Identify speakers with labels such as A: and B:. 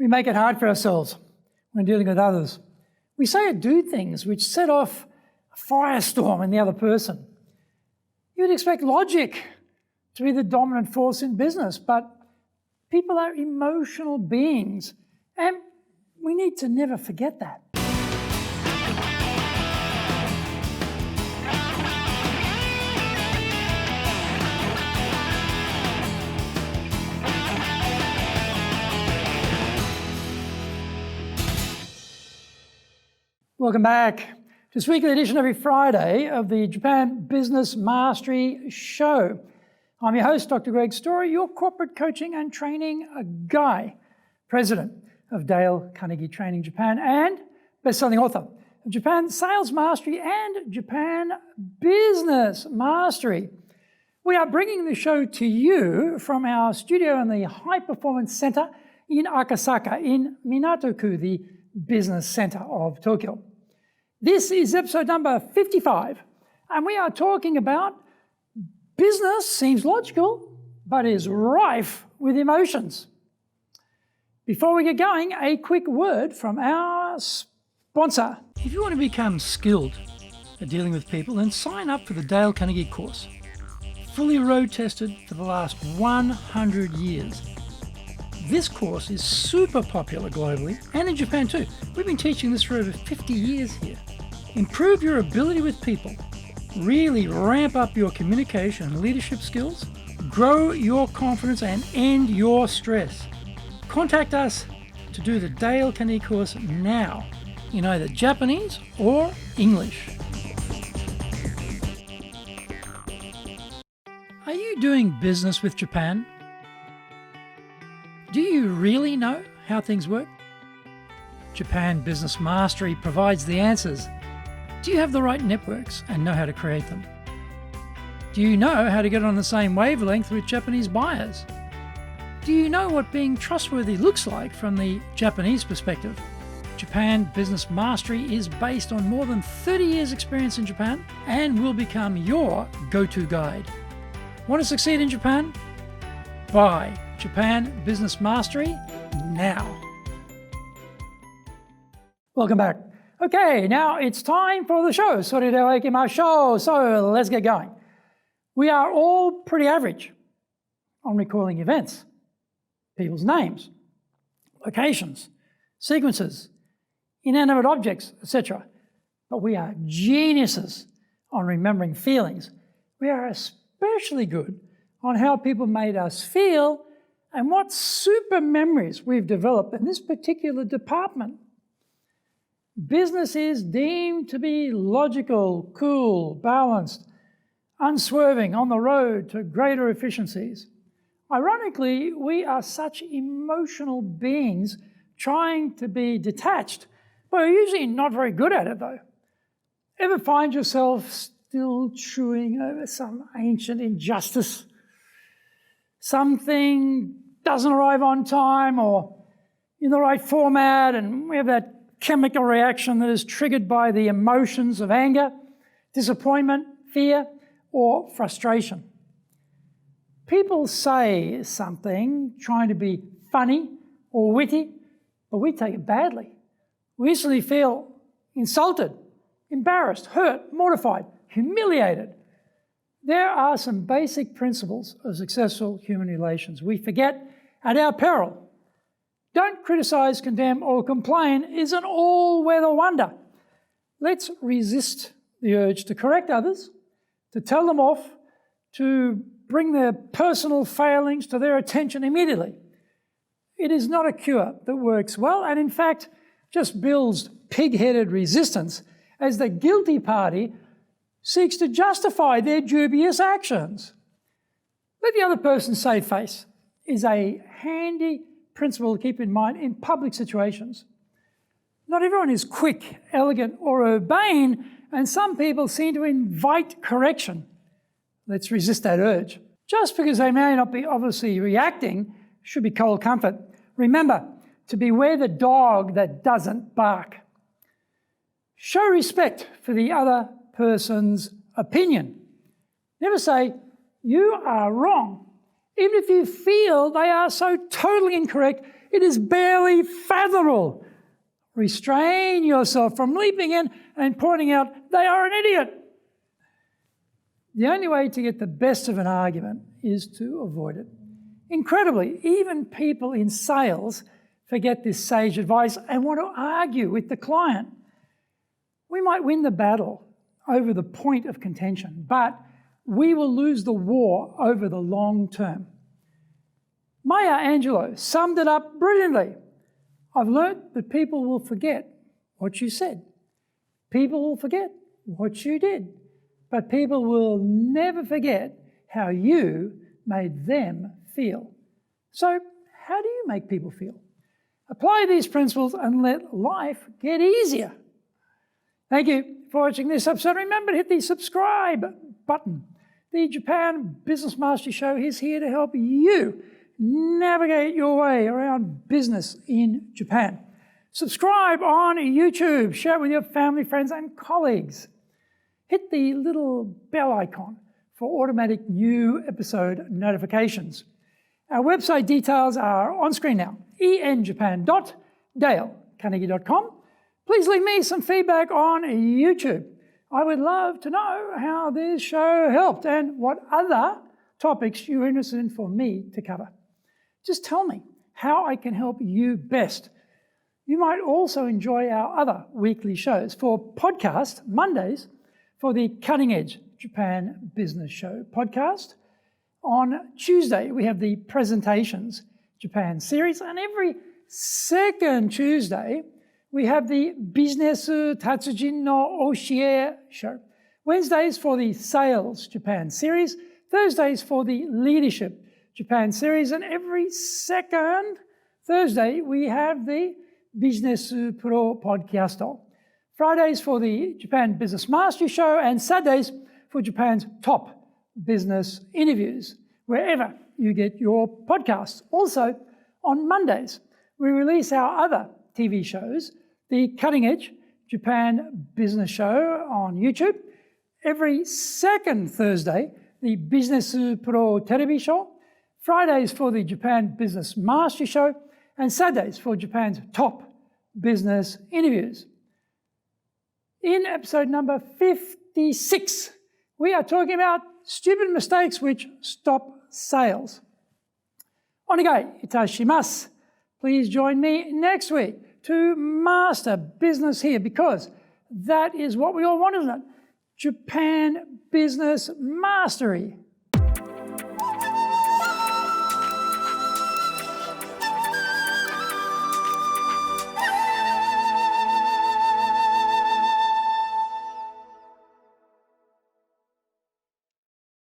A: We make it hard for ourselves when dealing with others. We say or do things which set off a firestorm in the other person. You'd expect logic to be the dominant force in business, but people are emotional beings, and we need to never forget that. Welcome back to this weekly edition every Friday of the Japan Business Mastery Show. I'm your host, Dr. Greg Story, your corporate coaching and training guy, president of Dale Carnegie Training Japan and best-selling author of Japan Sales Mastery and Japan Business Mastery. We are bringing the show to you from our studio in the High Performance Center in Akasaka in Minato-ku, the business center of Tokyo. This is episode number 55, and we are talking about business seems logical, but is rife with emotions. Before we get going, a quick word from our sponsor. If you want to become skilled at dealing with people, then sign up for the Dale Carnegie course. Fully road tested for the last 100 years. This course is super popular globally and in Japan too. We've been teaching this for over 50 years here. Improve your ability with people. Really ramp up your communication and leadership skills. Grow your confidence and end your stress. Contact us to do the Dale Carnegie course now in either Japanese or English. Are you doing business with Japan? Do you really know how things work? Japan Business Mastery provides the answers. Do you have the right networks and know how to create them? Do you know how to get on the same wavelength with Japanese buyers? Do you know what being trustworthy looks like from the Japanese perspective? Japan Business Mastery is based on more than 30 years' experience in Japan and will become your go-to guide. Want to succeed in Japan? Buy Japan Business Mastery now. Welcome back. Okay, now it's time for the show. So let's get going. We are all pretty average on recalling events, people's names, locations, sequences, inanimate objects, etc. But we are geniuses on remembering feelings. We are especially good on how people made us feel and what super memories we've developed in this particular department. Business is deemed to be logical, cool, balanced, unswerving, on the road to greater efficiencies. Ironically, we are such emotional beings trying to be detached, but we're usually not very good at it though. Ever find yourself still chewing over some ancient injustice? Something doesn't arrive on time or in the right format, and we have that chemical reaction that is triggered by the emotions of anger, disappointment, fear, or frustration. People say something trying to be funny or witty, but we take it badly. We instantly feel insulted, embarrassed, hurt, mortified, humiliated. There are some basic principles of successful human relations we forget at our peril. Don't criticize, condemn, or complain is an all-weather wonder. Let's resist the urge to correct others, to tell them off, to bring their personal failings to their attention immediately. It is not a cure that works well, and in fact, just builds pig-headed resistance as the guilty party seeks to justify their dubious actions. Let the other person save face is a handy principle to keep in mind in public situations. Not everyone is quick, elegant, or urbane, and some people seem to invite correction. Let's resist that urge. Just because they may not be obviously reacting should be cold comfort. Remember to beware the dog that doesn't bark. Show respect for the other person's opinion. Never say, "You are wrong," even if you feel they are so totally incorrect, It is barely fathomable. Restrain yourself from leaping in and pointing out they are an idiot. The only way to get the best of an argument is to avoid it. Incredibly, even people in sales forget this sage advice and want to argue with the client. We might win the battle over the point of contention, but we will lose the war over the long term. Maya Angelou summed it up brilliantly. I've learnt that people will forget what you said. People will forget what you did. But people will never forget how you made them feel. So how do you make people feel? Apply these principles and let life get easier. Thank you for watching this episode. Remember to hit the subscribe button. The Japan Business Mastery Show is here to help you navigate your way around business in Japan. Subscribe on YouTube. Share it with your family, friends, and colleagues. Hit the little bell icon for automatic new episode notifications. Our website details are on screen now, enjapan.dalecarnegie.com. Please leave me some feedback on YouTube. I would love to know how this show helped and what other topics you're interested in for me to cover. Just tell me how I can help you best. You might also enjoy our other weekly shows. For podcast, Mondays, for the Cutting Edge Japan Business Show podcast. On Tuesday, we have the Presentations Japan series, and every second Tuesday, we have the Business Tatsujin no Oshie show. Wednesdays for the Sales Japan series, Thursdays for the Leadership Japan series, and every second Thursday, we have the Business Pro Podcast. Fridays for the Japan Business Mastery Show, and Saturdays for Japan's top business interviews, wherever you get your podcasts. Also, on Mondays, we release our other TV shows, the Cutting Edge Japan Business Show on YouTube. Every second Thursday, the Business Pro Television Show. Fridays for the Japan Business Mastery Show, and Saturdays for Japan's top business interviews. In episode number 56, we are talking about stupid mistakes which stop sales. Onegai itashimasu. Please join me next week to master business here, because that is what we all want, isn't it? Japan business mastery.